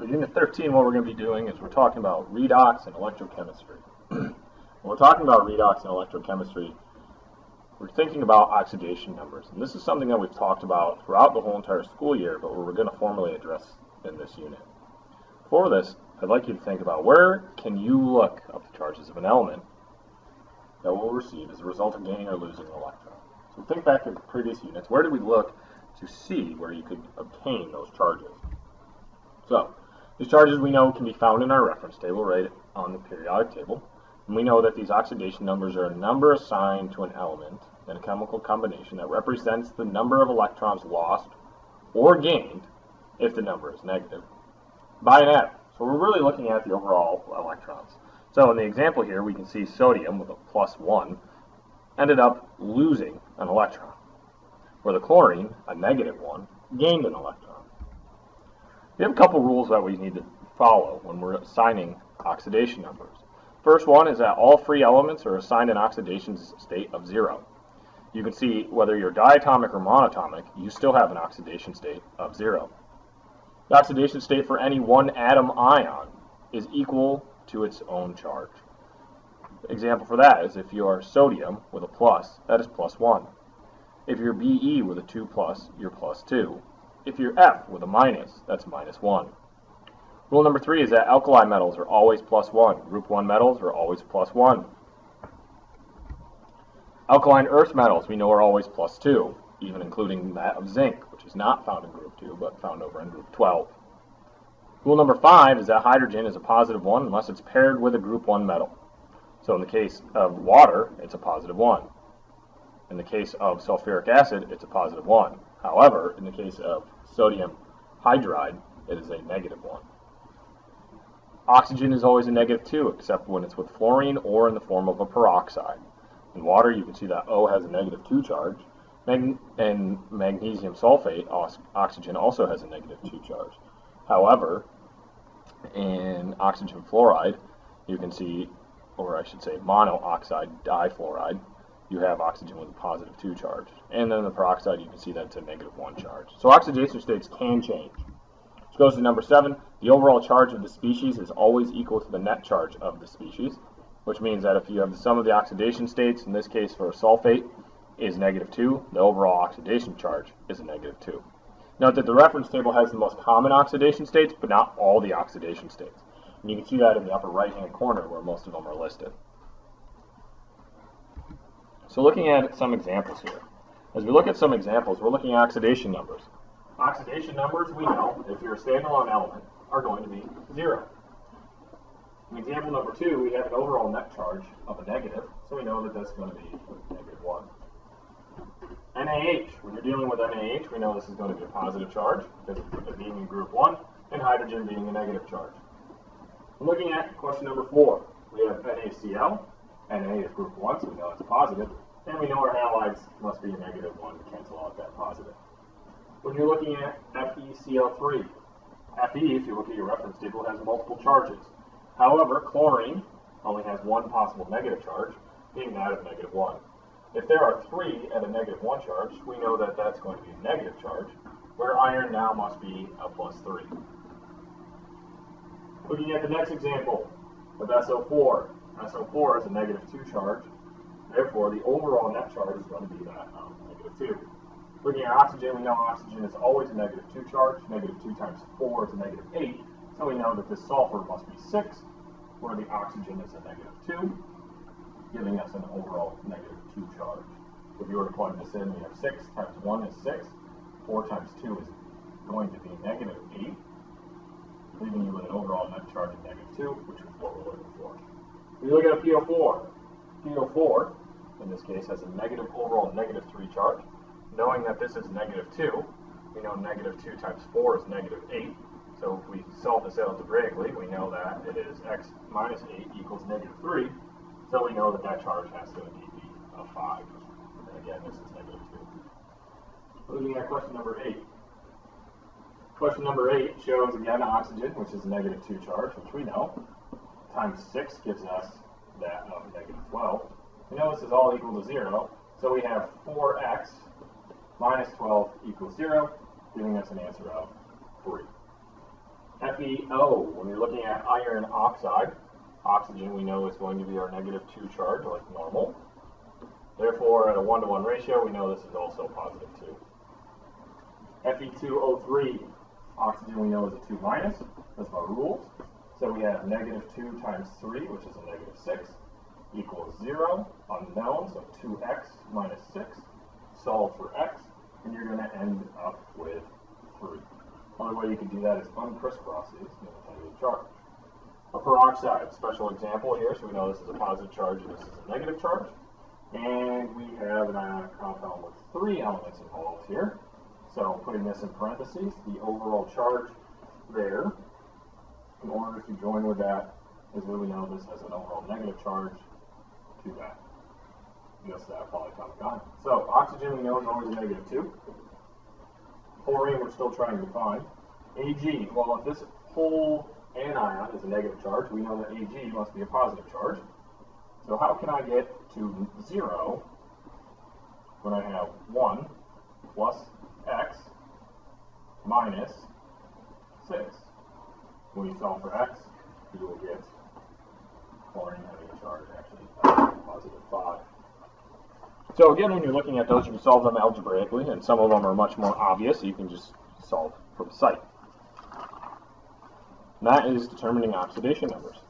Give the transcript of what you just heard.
For Unit 13, what we're going to be doing is we're talking about redox and electrochemistry. When we're talking about redox and electrochemistry, we're thinking about oxidation numbers. And this is something that we've talked about throughout the whole entire school year, but we're going to formally address in this unit. For this, I'd like you to think about where can you look up the charges of an element that we'll receive as a result of gaining or losing an electron. So think back to the previous units. Where did we look to see where you could obtain those charges? So, these charges we know can be found in our reference table right on the periodic table. And we know that these oxidation numbers are a number assigned to an element in a chemical combination that represents the number of electrons lost or gained if the number is negative by an atom. So we're really looking at the overall electrons. So in the example here, we can see sodium with a +1 ended up losing an electron, where the chlorine, a -1, gained an electron. We have a couple rules that we need to follow when we're assigning oxidation numbers. First one is that all free elements are assigned an oxidation state of 0. You can see whether you're diatomic or monatomic, you still have an oxidation state of 0. The oxidation state for any one atom ion is equal to its own charge. Example for that is if you are sodium with a plus, that is +1. If you're Be with a 2+, you're +2. If you're F with a minus, that's -1. Rule number 3 is that alkali metals are always +1. Group 1 metals are always +1. Alkaline earth metals we know are always +2, even including that of zinc, which is not found in group 2, but found over in group 12. Rule number 5 is that hydrogen is a +1 unless it's paired with a group 1 metal. So in the case of water, it's a +1. In the case of sulfuric acid, it's a +1. However, in the case of sodium hydride, it is a -1. Oxygen is always a -2, except when it's with fluorine or in the form of a peroxide. In water, you can see that O has a -2 charge, and magnesium sulfate, oxygen, also has a -2 charge. However, in oxygen fluoride, you can see, or I should say monooxide difluoride, you have oxygen with a +2 charge. And then the peroxide, you can see that it's a -1 charge. So oxidation states can change. Which goes to number 7. The overall charge of the species is always equal to the net charge of the species, which means that if you have the sum of the oxidation states, in this case for a sulfate, is -2, the overall oxidation charge is a -2. Note that the reference table has the most common oxidation states, but not all the oxidation states. And you can see that in the upper right-hand corner where most of them are listed. So looking at some examples here. As we look at some examples, we're looking at oxidation numbers. Oxidation numbers, we know, if you're a standalone element, are going to be 0. In example number 2, we have an overall net charge of a negative, so we know that that's going to be -1. NaH, when you're dealing with NaH, we know this is going to be a positive charge, because of it being in group 1, and hydrogen being a negative charge. Looking at question number 4, we have NaCl. Na is group 1, so we know it's positive, and we know our halides must be a -1 to cancel out that positive. When you're looking at FeCl3, Fe, if you look at your reference table, has multiple charges. However, chlorine only has one possible negative charge, being that of -1. If there are 3 at a -1 charge, we know that that's going to be a negative charge, where iron now must be a +3. Looking at the next example of SO4. SO4 is a -2 charge, therefore the overall net charge is going to be that of -2. Looking at oxygen, we know oxygen is always a -2 charge. -2 times 4 is a -8, so we know that this sulfur must be 6, where the oxygen is a -2, giving us an overall -2 charge. If you were to plug this in, we have 6 times 1 is 6, 4 times 2 is going to be -8, leaving you with an overall net charge of -2, which is what we're looking for. If you look at a PO4, PO4, in this case, has a overall -3 charge. Knowing that this is -2, we know -2 times 4 is -8. So if we solve this algebraically, we know that it is x minus 8 equals -3. So we know that that charge has to be a 5. And again, this is -2. Looking at question number 8. Question number 8 shows, again, oxygen, which is a -2 charge, which we know, times 6 gives us that of -12. We know this is all equal to 0, so we have 4x minus 12 equals 0, giving us an answer of 3. FeO, when you're looking at iron oxide, oxygen we know is going to be our -2 charge, like normal. Therefore, at a 1-to-1 ratio, we know this is also +2. Fe2O3, oxygen we know is a 2-. That's our rules. So we have -2 times 3, which is a -6, equals 0. Unknown, so 2x minus 6. Solve for x, and you're going to end up with 3. Only way you can do that is uncrisscross these in a negative charge. A peroxide, special example here, so we know this is a positive charge and this is a negative charge. And we have an ionic compound with 3 elements involved here. So putting this in parentheses, the overall charge there, in order to join with that, is where we know this has an overall negative charge to that. Just that polyatomic ion. So oxygen we know is always a -2. Chlorine we're still trying to find. Ag, well, if this whole anion is a negative charge, we know that Ag must be a positive charge. So how can I get to 0 when I have 1 plus x minus 6? When you solve for x, you will get chlorine having a charge actually +5. So again, when you're looking at those, you can solve them algebraically, and some of them are much more obvious, so you can just solve from sight. And that is determining oxidation numbers.